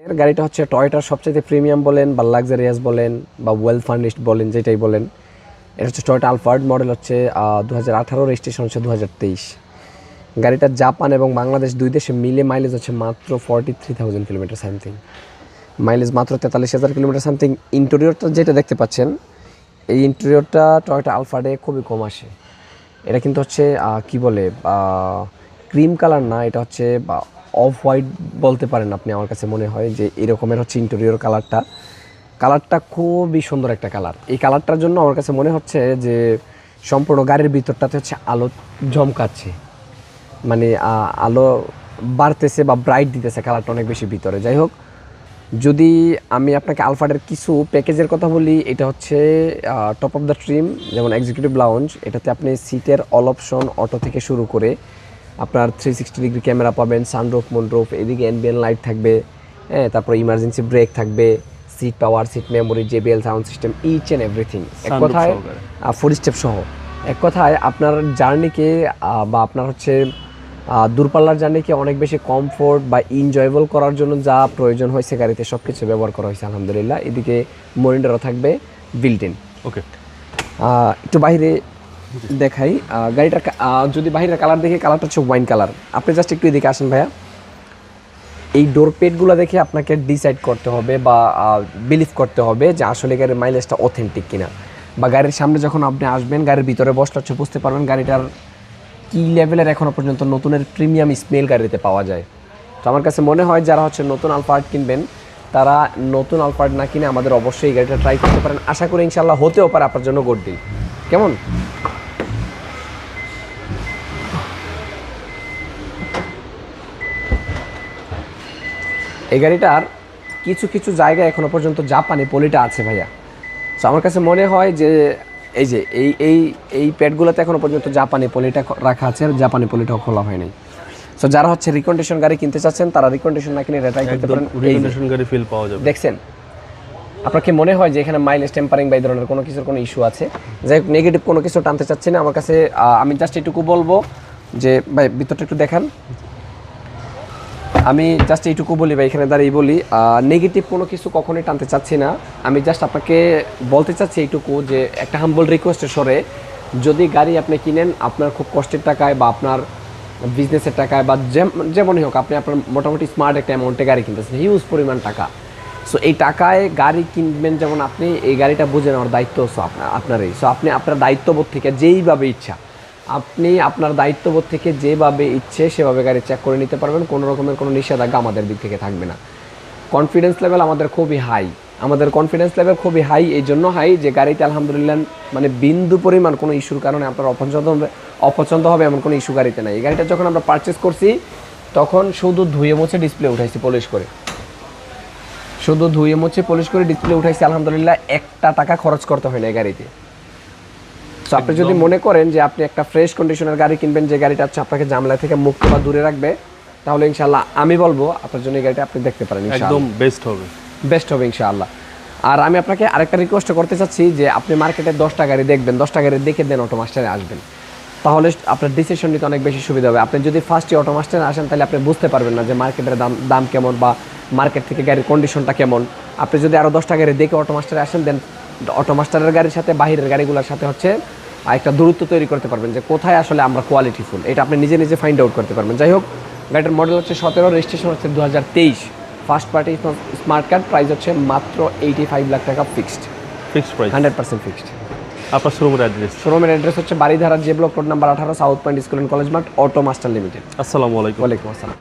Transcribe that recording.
এর গাড়িটা হচ্ছে টয়োটার সবচেয়ে প্রিমিয়াম বলেন বা লাক্সারিয়াস বলেন বা ওয়েল ফার্নিশড বলেন, যেটাই বলেন। এটা হচ্ছে টয়োটা আলফার্ড, মডেল হচ্ছে 2018, রেজিস্ট্রেশন হচ্ছে 2023। গাড়িটা জাপান এবং বাংলাদেশ দুই দেশে মিলে মাইলেজ হচ্ছে মাত্র 43,000 কিলোমিটার সামথিং, মাইলেজ মাত্র 43,000 কিলোমিটার সামথিং। ইন্টেরিয়রটা যেটা দেখতে পাচ্ছেন, এই ইন্টেরিয়রটা টয়োটা আলফার্ডে খুবই কম আসে। এটা কিন্তু হচ্ছে কি বলে ক্রিম কালার না, এটা হচ্ছে অফ হোয়াইট বলতে পারেন আপনি। আমার কাছে মনে হয় যে এরকমের হচ্ছে ইন্টেরিয়র কালারটা খুবই সুন্দর একটা কালার। এই কালারটার জন্য আমার কাছে মনে হচ্ছে যে সম্পূর্ণ গাড়ির ভিতরটাতে হচ্ছে আলো ঝমকাচ্ছে, মানে আলো বাড়তেছে বা ব্রাইট দিতেছে কালারটা অনেক বেশি ভিতরে। যাই হোক, যদি আমি আপনাকে আলফার্ডের কিছু প্যাকেজের কথা বলি, এটা হচ্ছে টপ অফ দ্য ট্রিম, যেমন এক্সিকিউটিভ লাউঞ্জ। এটাতে আপনি সিটের অল অপশন অটো থেকে শুরু করে আপনার 360 ডিগ্রি ক্যামেরা পাবেন, সানরুফ, মুনরুফ, এদিকে অ্যাম্বিয়েন্ট লাইট থাকবে, হ্যাঁ, তারপর ইমার্জেন্সি ব্রেক থাকবে, seat power, seat memory, JBL sound system, each and everything. এক কথায় 4 স্টেপ সহ। এক কথায় আপনার জার্নিকে বা আপনার হচ্ছে দূরপাল্লার জার্নিকে অনেক বেশি কমফোর্ট বা এনজয়েবল করার জন্য যা প্রয়োজন হয়েছে গাড়িতে সব কিছু ব্যবহার করা হয়েছে আলহামদুলিল্লাহ। এদিকে মনিটরও থাকবে বিল্ট ইন। ওকে, একটু বাইরে দেখাই গাড়িটার। যদি বাইরের কালার দেখে, কালারটা হচ্ছে ওয়াইন কালার। আপনি জাস্ট একটু এদিকে আসেন ভাইয়া। এই ডোর পেডগুলো দেখে আপনাকে ডিসাইড করতে হবে বা বিলিভ করতে হবে যে আসলে গাড়ির মাইলেজটা অথেন্টিক কিনা। বা গাড়ির সামনে যখন আপনি আসবেন, গাড়ির ভিতরে বসলে হচ্ছে বুঝতে পারবেন গাড়িটার কী লেভেলের এখনও পর্যন্ত নতুনের প্রিমিয়াম স্মেল গাড়িতে পাওয়া যায়। তো আমার কাছে মনে হয় যারা হচ্ছে নতুন আলফার্ড কিনবেন, তারা নতুন আলফার্ড না কিনে আমাদের অবশ্যই এই গাড়িটা ট্রাই করতে পারেন। আশা করি ইনশাল্লাহ হতেও পারে আপনার জন্য গুড ডিল। কেমন? এই গাড়িটার কিছু কিছু জায়গায় এখনও পর্যন্ত জাপানি পলিটা আছে ভাইয়া। সো আমার কাছে মনে হয় যে এই যে এই এই এই প্যাডগুলোতে এখনও পর্যন্ত জাপানি পলিটা রাখা আছে, আর জাপানি পলিটাও খোলা হয় নাই। সো যারা হচ্ছে রিকন্ডিশন গাড়ি কিনতে চাচ্ছেন, তারা রিকন্ডিশন না কিনে ট্রাই করতে পারেন। রিকন্ডিশন গাড়ি ফিল পাওয়া যাবে। দেখছেন, আপনার কি মনে হয় যে এখানে মাইলেজ টেম্পারিং বা এই ধরনের কোনো কিছুর কোনো ইস্যু আছে? যাই হোক, নেগেটিভ কোনো কিছু টানতে চাচ্ছি না। আমার কাছে আমি জাস্ট এটুকু বলবো যে ভাই ভিতরটা একটু দেখান। আমি জাস্ট এইটুকু বলি ভাই, এখানে দাঁড়িয়ে বলি, নেগেটিভ কোনো কিছু কখনোই টানতে চাচ্ছি না। আমি জাস্ট আপনাকে বলতে চাচ্ছি এইটুকু যে একটা হাম্বল রিকোয়েস্টের সরে, যদি গাড়ি আপনি কিনেন আপনার খুব কষ্টের টাকায় বা আপনার বিজনেসের টাকায় বা যেমনই হোক, আপনি আপনার মোটামুটি স্মার্ট একটা অ্যামাউন্টে গাড়ি কিনতেছেন, হিউজ পরিমাণ টাকা। সো এই টাকায় গাড়ি কিনবেন, যেমন আপনি এই গাড়িটা বুঝে নেওয়ার দায়িত্ব আপনারই। সো আপনি আপনার দায়িত্ববোধ থেকে যেইভাবে ইচ্ছা, আপনি আপনার দায়িত্ববোধ থেকে যেভাবে ইচ্ছে সেভাবে গাড়ি চেক করে নিতে পারবেন। কোনো রকমের কোনো নিষেধাজ্ঞা আমাদের দিক থেকে থাকবে না। কনফিডেন্স লেভেল আমাদের খুবই হাই। কনফিডেন্স লেভেল খুবই হাই এই জন্য হাই যে গাড়িতে আলহামদুলিল্লাহ মানে বিন্দু পরিমাণ কোনো ইস্যুর কারণে আপনার অপছন্দ হবে এমন কোনো ইস্যু গাড়িতে নাই। এই গাড়িটা যখন আমরা পারচেস করছি তখন শুধু ধুয়ে মুছে ডিসপ্লে উঠাইছি পলিশ করে, ডিসপ্লে উঠাইছি আলহামদুলিল্লাহ। 1 টাকা খরচ করতে হয় না এই গাড়িতে। সো আপনি যদি মনে করেন যে আপনি একটা ফ্রেশ কন্ডিশনের গাড়ি কিনবেন, যে গাড়িটা হচ্ছে আপনাকে ঝামেলা থেকে মুক্ত বা দূরে রাখবে, তাহলে ইনশাআল্লাহ আমি বলবো আপনার জন্য এই গাড়িটা আপনি দেখতে পারেন। একদম বেস্ট হবে ইনশাআল্লাহ। আর আমি আপনাকে আরেকটা রিকোয়েস্ট করতে চাচ্ছি যে আপনি মার্কেটে 10টা গাড়ি দেখবেন, 10টা গাড়ি দেখে দেন অটোমাস্টারে আসবেন, তাহলে আপনার ডিসিশন নিতে অনেক বেশি সুবিধা হবে। আপনি যদি ফার্স্টে অটোমাস্টারে আসেন, তাহলে আপনি বুঝতে পারবেন না যে মার্কেটের দাম কেমন বা মার্কেট থেকে গাড়ির কন্ডিশনটা কেমন। আপনি যদি আরও 10টা গাড়ি দেখে অটোমাস্টারে আসেন, দেন অটোমাস্টারের গাড়ির সাথে বাহিরের গাড়িগুলোর সাথে হচ্ছে একটা দূরত্ব তৈরি করতে পারবেন যে কোথায় আসলে আমরা কোয়ালিটিফুল, এটা আপনি নিজে নিজে ফাইন্ড আউট করতে পারবেন। যাই হোক, গাড়িটার মডেল হচ্ছে 17, রেজিস্ট্রেশন হচ্ছে 2023, first party smart card, price হচ্ছে মাত্র 85 লাখ টাকা ফিক্সড প্রাইস, 100% ফিক্সড। আপনার শোরুমের অ্যাড্রেস হচ্ছে বাড়িধারা, যে block, road number 18, south point school and college mart, auto master limited. আসসালামু আলাইকুম। ওয়ালাইকুম আসসালাম।